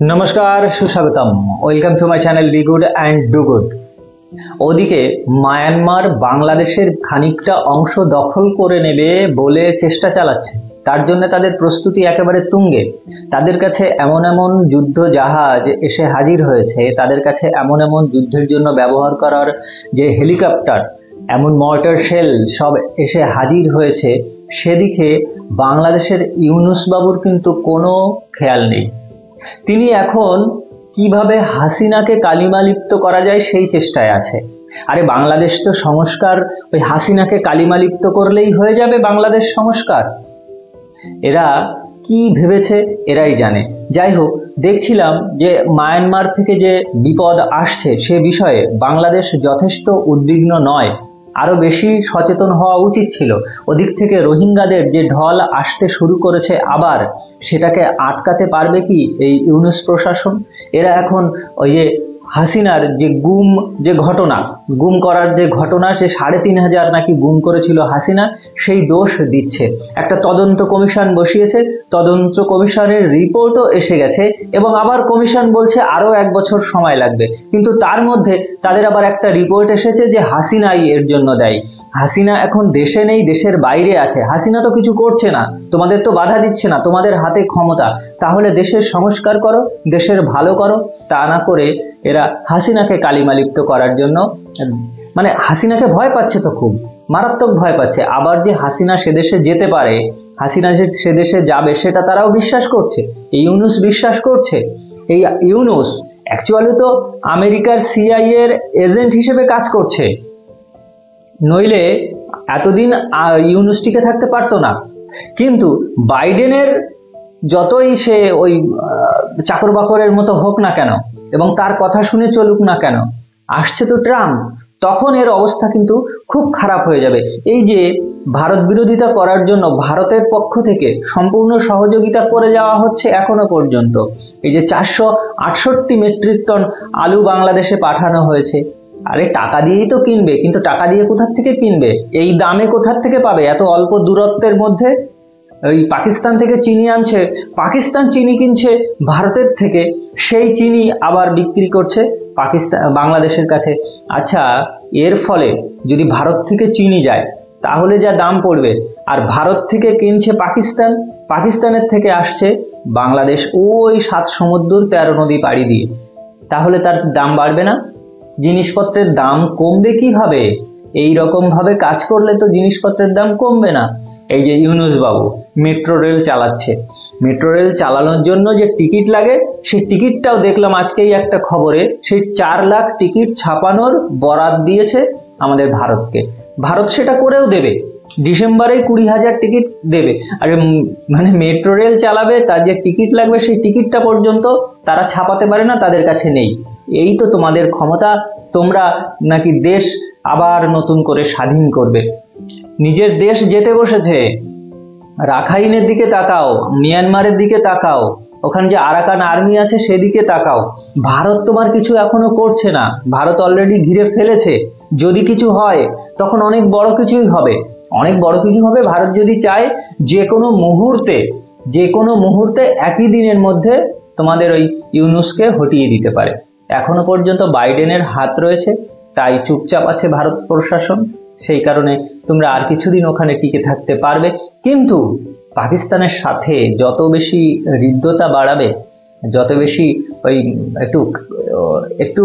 नमस्कार सुस्वागतम welcome to my channel be good and do good. ওদিকে মায়ানমার বাংলাদেশের খানিকটা অংশ দখল করে নেবে বলে চেষ্টা চালাচ্ছে, তার জন্য তাদের প্রস্তুতি একেবারে তুঙ্গে। তাদের কাছে এমন এমন যুদ্ধ জাহাজ এসে হাজির হয়েছে, তাদের কাছে এমন এমন যুদ্ধের জন্য ব্যবহার করার যে হেলিকপ্টার, এমন মর্টার শেল সব এসে হাজির হয়েছে, সেদিকে বাংলাদেশের ইউনূস বাবুর কিন্তু কোনো খেয়াল নেই। তিনি এখন কিভাবে হাসিনাকে কালিমালিপ্ত করা যায় সেই চেষ্টায় আছে। আরে বাংলাদেশ তো সংস্কার, ওই হাসিনাকে কালিমালিপ্ত করলেই হয়ে যাবে বাংলাদেশ সংস্কার। এরা কি ভেবেছে এরাই জানে। যাই হোক, দেখছিলাম যে মায়ানমার থেকে যে বিপদ আসছে সে বিষয়ে বাংলাদেশ যথেষ্ট উদ্বিগ্ন নয়, আরো বেশি সচেতন হওয়া উচিত ছিল। ওদিক থেকে রোহিঙ্গাদের যে ঢল আসতে শুরু করেছে আবার, সেটাকে আটকাতে পারবে কি এই ইউনূস প্রশাসন? এরা এখন ওই যে হাসিনার যে গুম করার যে ঘটনা, সে ৩৫০০ নাকি গুম করেছিল হাসিনা, সেই দোষ দিচ্ছে। একটা তদন্ত কমিশন বসিয়েছে, তদন্ত কমিশনের রিপোর্টও এসে গেছে এবং আবার কমিশন বলছে আরো ১ বছর সময় লাগবে। কিন্তু তার মধ্যে তাদের আবার একটা রিপোর্ট এসেছে যে হাসিনাই এর জন্য দায়ী। হাসিনা এখন দেশে নেই, দেশের বাইরে আছে। হাসিনা তো কিছু করছে না, তোমাদের তো বাধা দিচ্ছে না, তোমাদের হাতে ক্ষমতা। তাহলে দেশের সংস্কার করো, দেশের ভালো করো। তা না করে এরা হাসিনাকে কালিমালিপ্ত করার জন্য, মানে হাসিনাকে ভয় পাচ্ছে, তো খুব মারাত্মক ভয় পাচ্ছে। আবার যে হাসিনা সে দেশে যেতে পারে, হাসিনা যে সে দেশে যাবে, সেটা তারাও বিশ্বাস করছে। এই ইউনূস বিশ্বাস করছে। এই ইউনূস অ্যাকচুয়ালি তো আমেরিকার সিআইএ এর এজেন্ট হিসেবে কাজ করছে, নইলে এতদিন ইউনূস টিকে থাকতে পারতো না। কিন্তু বাইডেনের যতই সে ওই চাকর বাকরের মতো হোক না কেন এবং তার কথা শুনে চলুক না কেন, আসছে তো ট্রাম্প, তখন এর অবস্থা কিন্তু খুব খারাপ হয়ে যাবে। এই যে ভারত বিরোধিতা করার জন্য ভারতের পক্ষ থেকে সম্পূর্ণ সহযোগিতা করে যাওয়া হচ্ছে এখনো পর্যন্ত। এই যে 468 মেট্রিক টন আলু বাংলাদেশে পাঠানো হয়েছে, আরে টাকা দিয়েই তো কিনবে, কিন্তু টাকা দিয়ে কোথার থেকে কিনবে? এই দামে কোথার থেকে পাবে এত অল্প দূরত্বের মধ্যে? ওই পাকিস্তান থেকে চিনি আনছে, পাকিস্তান চিনি কিনছে ভারতের থেকে, সেই চিনি আবার বিক্রি করছে বাংলাদেশের কাছে। আচ্ছা, এর ফলে যদি ভারত থেকে চিনি যায় তাহলে যা দাম পড়বে, আর ভারত থেকে কিনছে পাকিস্তান, পাকিস্তানের থেকে আসছে বাংলাদেশ, ওই 7 সমুদ্র 13 নদী পাড়ি দিয়ে, তাহলে তার দাম বাড়বে না? জিনিসপত্রের দাম কমবে কিভাবে? এই রকম ভাবে কাজ করলে তো জিনিসপত্রের দাম কমবে না। এই যে ইউনূস বাবু মেট্রো রেল চালাচ্ছে, মেট্রো রেল চালানোর জন্য যে টিকিট লাগে, সেই টিকিটটাও দেখলাম আজকেই একটা খবরে, সেই 4 লাখ টিকিট ছাপানোর বরাদ দিয়েছে আমাদের ভারতকে। ভারত সেটা করেও দেবে, ডিসেম্বরেই 20,000 টিকিট দেবে। আর মানে মেট্রো রেল চালাবে, তার যে টিকিট লাগবে সেই টিকিটটা পর্যন্ত তারা ছাপাতে পারে না, তাদের কাছে নেই। এই তো তোমাদের ক্ষমতা, তোমরা নাকি দেশ আবার নতুন করে স্বাধীন করবে। নিজের দেশ যেতে বসেছে, রাখাইনের দিকে তাকাও, মিয়ানমারের দিকে তাকাও, ওখানে যে আরাকান আর্মি আছে সেদিকে তাকাও। ভারত তোমার কিছু এখনো করছে না, ভারত অলরেডি ঘিরে ফেলেছে। যদি কিছু হয় তখন অনেক বড় কিছুই হবে, অনেক বড় কিছু হবে। ভারত যদি চায় যে কোনো মুহূর্তে একই দিনের মধ্যে তোমাদের ওই ইউনূসকে হটিয়ে দিতে পারে। এখনো পর্যন্ত বাইডেনের হাত রয়েছে, তাই চুপচাপ আছে ভারত প্রশাসন। সেই কারণে তোমরা আর কিছুদিন ওখানে টিকে থাকতে পারবে। কিন্তু পাকিস্তানের সাথে যত বেশি হৃদ্যতা বাড়াবে, যত বেশি ওই একটু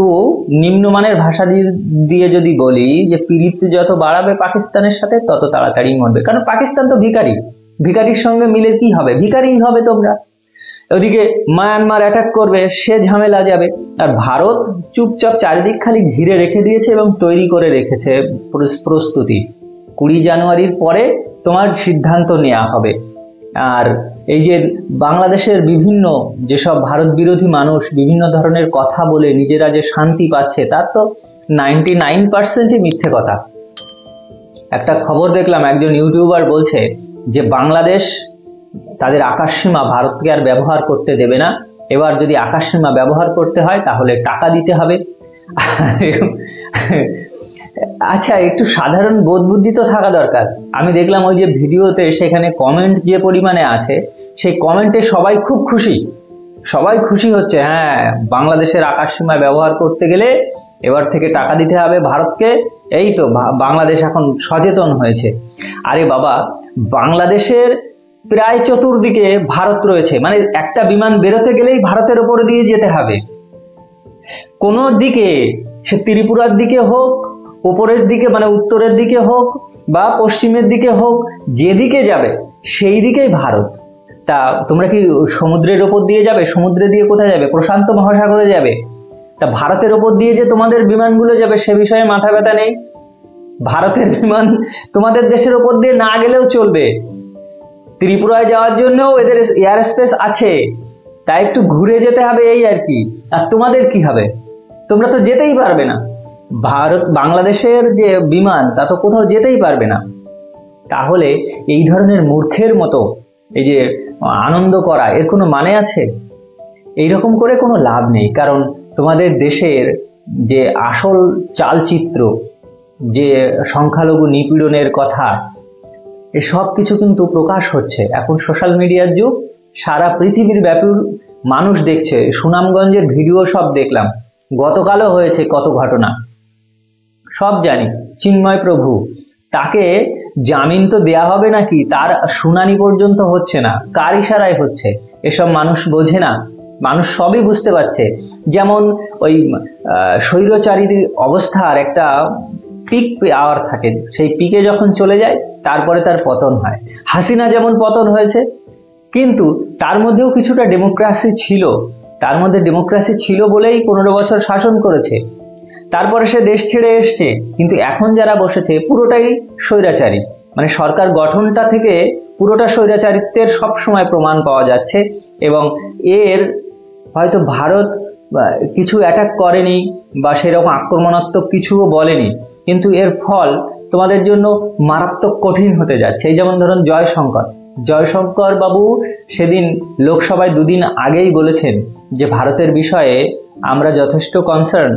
নিম্নমানের ভাষা দিয়ে যদি বলি যে পীড়িত যত বাড়াবে পাকিস্তানের সাথে, তত তাড়াতাড়ি মরবে। কারণ পাকিস্তান তো ভিখারির সঙ্গে মিলে কি হবে? ভিখারিই হবে তোমরা। ওদিকে মায়ানমার অ্যাটাক করবে, সে ঝামেলা যাবে। আর ভারত চুপচাপ চারিদিক খালি ঘিরে রেখে দিয়েছে এবং তৈরি করে রেখেছে প্রস্তুতি। 20 জানুয়ারির পরে তোমার সিদ্ধান্ত নেওয়া হবে। আর এই যে বাংলাদেশের বিভিন্ন যেসব ভারত বিরোধী মানুষ বিভিন্ন ধরনের কথা বলে নিজেরা যে শান্তি পাচ্ছে, তার তো 99%ই মিথ্যে কথা। একটা খবর দেখলাম, একজন ইউটিউবার বলছে যে বাংলাদেশ তাদের আকাশসীমা ভারতকে আর ব্যবহার করতে দেবে না, এবার যদি আকাশসীমা ব্যবহার করতে হয় তাহলে টাকা দিতে হবে। আচ্ছা, একটু সাধারণ বোধ বুদ্ধি তো থাকা দরকার। আমি দেখলাম ওই যে ভিডিওতে, সেখানে কমেন্ট যে পরিমাণে আছে, সেই কমেন্টে সবাই খুব খুশি সবাই খুশি হচ্ছে, হ্যাঁ বাংলাদেশের আকাশসীমায় ব্যবহার করতে গেলে এবার থেকে টাকা দিতে হবে ভারতকে। এই তো বাংলাদেশ এখন সচেতন হয়েছে। আরে বাবা, বাংলাদেশের প্রায় চতুর্দিকে ভারত রয়েছে, মানে একটা বিমান বেরোতে গেলেই ভারতের ওপরে দিয়ে যেতে হবে। কোন দিকে, সে ত্রিপুরার দিকে হোক, উপরের দিকে মানে উত্তরের দিকে হোক বা পশ্চিমের দিকে হোক, যেদিকে যাবে সেই দিকেই ভারত। তা তোমরা কি সমুদ্রের ওপর দিয়ে যাবে? সমুদ্রে দিয়ে কোথায় যাবে? প্রশান্ত মহাসাগরে যাবে। তা ভারতের ওপর দিয়ে যে তোমাদের বিমানগুলো যাবে সে বিষয়ে মাথা ব্যথা নেই। ভারতের বিমান তোমাদের দেশের ওপর দিয়ে না গেলেও চলবে, ত্রিপুরায় যাওয়ার জন্যও এদের এয়ার স্পেস আছে, তাই একটু ঘুরে যেতে হবে এই আর কি। আর তোমাদের কি হবে? তোমরা তো যেতেই পারবে না, বাংলাদেশের যে বিমান তা তো কোথাও যেতেই পারবে না। তাহলে এই ধরনের মূর্খের মতো এই যে আনন্দ করা, এর কোনো মানে আছে? এইরকম করে কোনো লাভ নেই। কারণ তোমাদের দেশের যে আসল চালচিত্র, যে সংখ্যালঘু নিপীড়নের কথা, এসব কিছু কিন্তু প্রকাশ হচ্ছে। এখন সোশ্যাল মিডিয়ার যুগ, সারা পৃথিবীর ব্যাপী মানুষ দেখছে। সুনামগঞ্জের ভিডিও সব দেখলাম, গতকালও হয়েছে কত ঘটনা সব জানি। চিন্ময় প্রভু, তাকে জামিন তো দেয়া হবে নাকি, তার শুনানি পর্যন্ত হচ্ছে না, কার ইশারায় হচ্ছে? এসব মানুষ বোঝে না, মানুষ সবই বুঝতে পারছে। যেমন ওই স্বৈরচারী অবস্থার একটা পিক আওয়ার থাকে, সেই পিকে যখন চলে যায় তারপরে তার পতন হয়। হাসিনা যেমন পতন হয়েছে, কিন্তু তার মধ্যেও কিছুটা ডেমোক্রেসি ছিল, তার মধ্যে ডেমোক্রেসি ছিল বলেই 15 বছর শাসন করেছে। তারপরে সে দেশ ছেড়ে এসছে, কিন্তু এখন যারা বসেছে পুরোটাই স্বৈরাচারী, মানে সরকার গঠনটা থেকে পুরোটা স্বৈরাচারিত্বের সব সময় প্রমাণ পাওয়া যাচ্ছে। এবং এর হয়তো ভারত কিছু অ্যাটাক করেনি বা সেরকম আক্রমণাত্মক কিছুও বলেনি, কিন্তু এর ফল তোমাদের জন্য মারাত্মক কঠিন হতে যাচ্ছে। এই যেমন ধরুন জয়শঙ্কর বাবু সেদিন লোকসভায় 2 দিন আগেই বলেছেন যে ভারতের বিষয়ে আমরা যথেষ্ট কনসার্ন,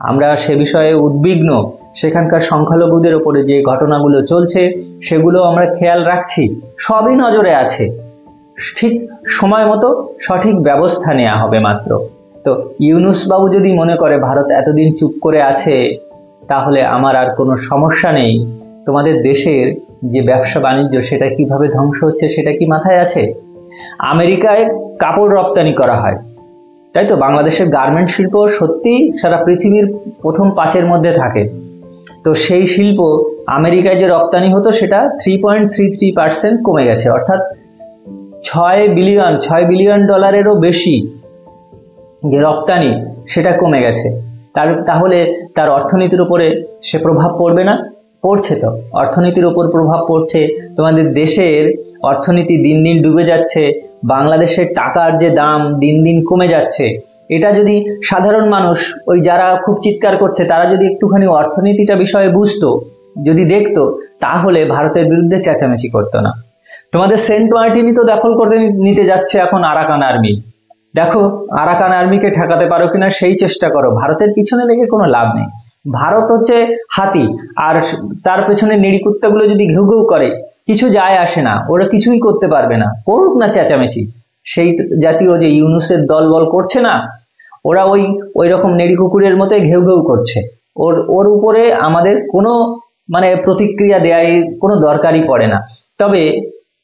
আমরা সে বিষয়ে উদ্বিগ্ন, সেখানকার সংখ্যালঘুদের উপরে যে ঘটনাগুলো চলছে সেগুলো আমরা খেয়াল রাখছি, সবই নজরে আছে, ঠিক সময় মতো সঠিক ব্যবস্থা নেওয়া হবে মাত্র। তো ইউনূস বাবু যদি মনে করে ভারত এতদিন চুপ করে আছে তাহলে আমার আর কোনো সমস্যা নেই, তোমাদের দেশের যে ব্যবসা বাণিজ্য সেটা কিভাবে ধ্বংস হচ্ছে সেটা কি মাথায় আছে? আমেরিকায় কাপড় রপ্তানি করা হয়, তাই তো? বাংলাদেশের গার্মেন্ট শিল্প সত্যি সারা পৃথিবীর প্রথম 5-এর মধ্যে থাকে। তো সেই শিল্প আমেরিকায় যে রপ্তানি হতো সেটা 3.33% কমে গেছে, অর্থাৎ 6 বিলিয়ন ডলারেরও বেশি যে রপ্তানি সেটা কমে গেছে। তাহলে তার অর্থনীতির উপরে সে প্রভাব পড়বে না? পড়ছে তো, অর্থনীতির উপর প্রভাব পড়ছে। তোমাদের দেশের অর্থনীতি দিন দিন ডুবে যাচ্ছে, বাংলাদেশের টাকার যে দাম দিন দিন কমে যাচ্ছে। এটা যদি সাধারণ মানুষ, ওই যারা খুব চিৎকার করছে, তারা যদি একটুখানি অর্থনীতিটা বিষয়ে বুঝতো, যদি দেখতো, তাহলে ভারতের বিরুদ্ধে চেঁচামেচি করতো না। তোমাদের সেন্ট মার্টিনই তো দখল করতে নিতে যাচ্ছে এখন আরাকান আর্মি। দেখো আরাকান আর্মিকে ঠেকাতে পারো কিনা সেই চেষ্টা করো, ভারতের পিছনে লেগে কোনো লাভ নেই। ভারত হচ্ছে হাতি, আর তার পেছনে নিরীকুত্তাগুলো যদি ঘেউ ঘেউ করে কিছু যায় আসে না, ওরা কিছুই করতে পারবে না, করুক না চেঁচামেচি। সেই জাতীয় যে ইউনূসের দলবল করছে না, ওরা ওই রকম নেড়ি কুকুরের মতোই ঘেউ ঘেউ করছে। ওর উপরে আমাদের কোনো মানে প্রতিক্রিয়া দেওয়ার কোনো দরকারই পড়ে না। তবে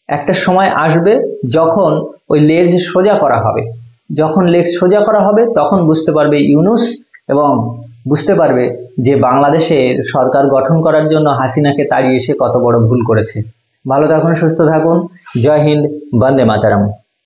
একটা সময় আসবে যখন ওই লেজ সোজা করা হবে, যখন লেজ সোজা করা হবে তখন বুঝতে পারবে ইউনূস, এবং বুঝতে পারবে যে বাংলাদেশের সরকার গঠন করার জন্য হাসিনাকে তাড়িয়ে এসে কত বড় ভুল করেছে। ভালো থাকুন, সুস্থ থাকুন, জয় হিন্দ, বন্দে মাতরম।